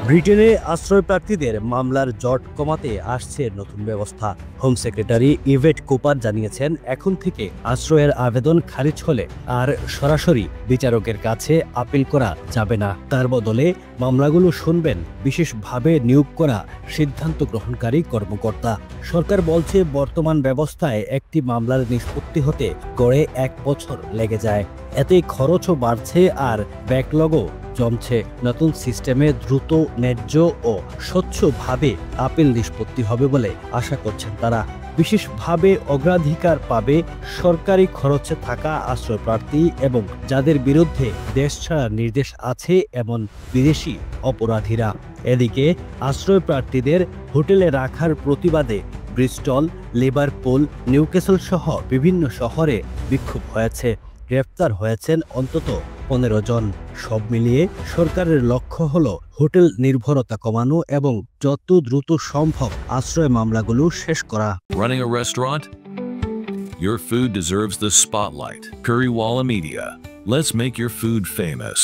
ব্রিটেনে আশ্রয় প্রার্থীদের মামলার জট কমাতে আসছে নতুন ব্যবস্থা। হোম সেক্রেটারি ইভেট কুপার জানিয়েছেন, এখন থেকে আশ্রয়ের আবেদন খারিজ হলে আর সরাসরি বিচারকের কাছে আপিল করা যাবে না। তার বদলে মামলাগুলো শুনবেন বিশেষভাবে নিয়োগ করা সিদ্ধান্ত গ্রহণকারী কর্মকর্তা। সরকার বলছে, বর্তমান ব্যবস্থায় একটি মামলার নিষ্পত্তি হতে গড়ে 1 বছর লেগে যায়। এতে খরচও বাড়ছে আর ব্যাকলগও জমছে। নতুন সিস্টেমে দ্রুত, ন্যায্য ও স্বচ্ছভাবে আপিল নিষ্পত্তি হবে বলে আশা করছেন তারা। বিশেষভাবে অগ্রাধিকার পাবে সরকারি খরচে থাকা আশ্রয়প্রার্থী এবং যাদের বিরুদ্ধে দেশ ছাড়ার নির্দেশ আছে এমন বিদেশি অপরাধীরা। এদিকে আশ্রয়প্রার্থীদের হোটেলে রাখার প্রতিবাদে ব্রিস্টল, লিভারপুল, নিউক্যাসল সহ বিভিন্ন শহরে বিক্ষোভ হয়েছে। গ্রেফতার হয়েছেন অন্তত 15 জন। সব মিলিয়ে সরকারের লক্ষ্য হলো হোটেল নির্ভরতা কমানো এবং যত দ্রুত সম্ভব আশ্রয় মামলাগুলো শেষ করা। Running a restaurant? Your food deserves the spotlight. Currywalla Media. Let's make your food famous.